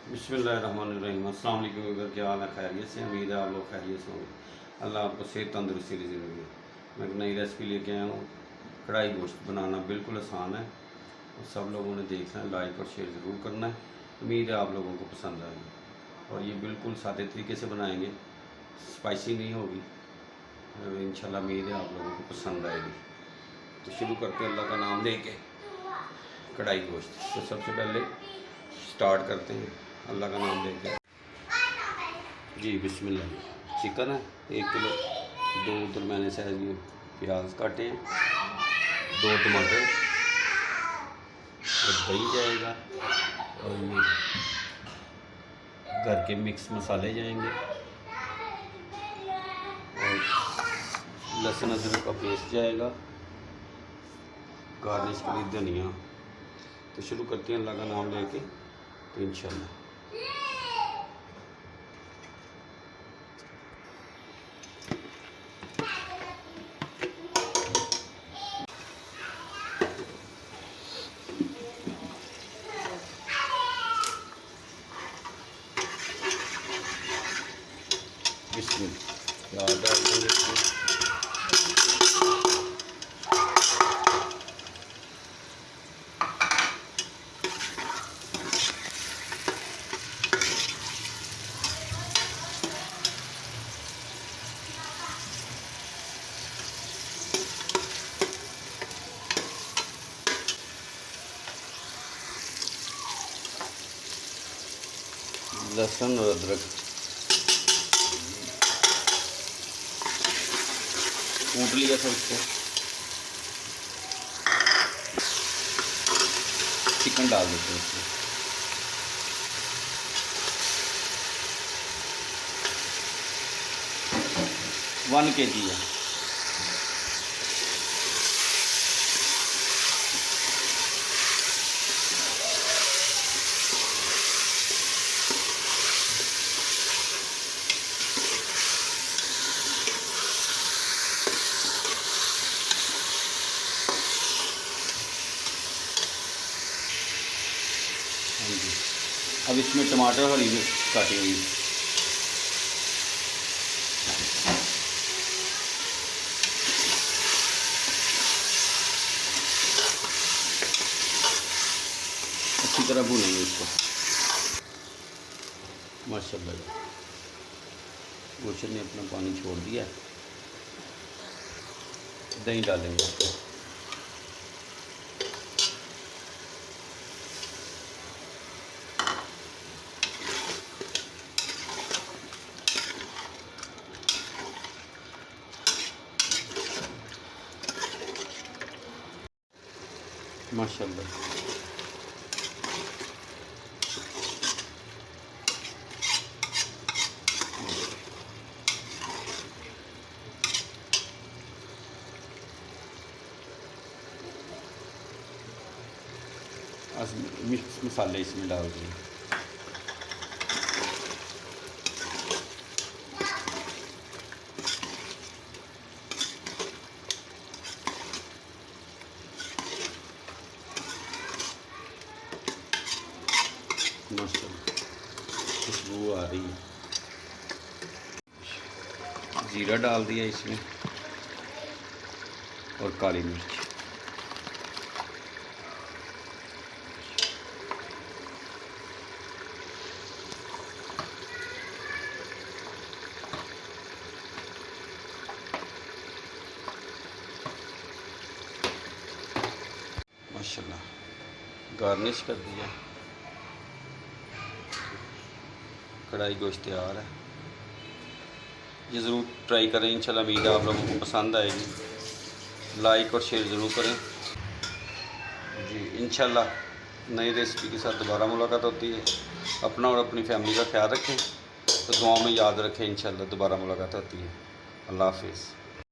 बिस्मिल्लाहिर्रहमानिर्रहीम। अस्सलाम वालेकुम। अगर क्या हाल है, खैरियत से? उम्मीद है आप लोग खैरियत से होंगे। अल्लाह आपको सेहत तंदुरुस्ती की ज़िंदगी। मैं एक नई रेसिपी लेके आया हूँ। कढ़ाई गोश्त बनाना बिल्कुल आसान है और सब लोगों ने देखना है, लाइक और शेयर ज़रूर करना है। उम्मीद है आप लोगों को पसंद आएगी और ये बिल्कुल सादे तरीके से बनाएंगे, स्पाइसी नहीं होगी। इंशाल्लाह उम्मीद है आप लोगों को पसंद आएगी। तो शुरू करते हैं अल्लाह का नाम लेके। कढ़ाई गोश्त तो सबसे पहले स्टार्ट करते हैं अल्लाह का नाम लेके। जी बिस्मिल्लाह। चिकन है 1 किलो, 2 दरमियाने साइज में प्याज काटे हैं, 2 टमाटर और दही जाएगा और ये घर के मिक्स मसाले जाएंगे और लहसुन अदरक का पेस्ट जाएगा, गार्निश के लिए धनिया। तो शुरू करते हैं अल्लाह का नाम लेके। तो इंशाल्लाह बिस्मिल्लाह डाल देंगे इसमें। लहसुन और अदरक कूट लिया था इसको। चिकन डाल देते हैं इसमें। वन kg है। अब इसमें टमाटर हरी मिर्च काटी हुई अच्छी तरह भूनेंगे इसको। माशाल्लाह गोश्त ने अपना पानी छोड़ दिया। दही डालेंगे इसको। माशाल्लाह मिक्स मसाले इसमें डाल दिए। माशाल्लाह खुशबू आ रही है। जीरा डाल दिया इसमें और काली मिर्च। माशाल्लाह गार्निश कर दिया। कढ़ाई गोश्त तैयार है। ये ज़रूर ट्राई करें, इंशाल्लाह उम्मीद है आप लोगों को पसंद आएगी। लाइक और शेयर ज़रूर करें। जी इंशाल्लाह नई रेसिपी के साथ दोबारा मुलाकात होती है। अपना और अपनी फैमिली का ख्याल रखें। तो दुआ में याद रखें, इंशाल्लाह दोबारा मुलाकात होती है। अल्लाह हाफिज़।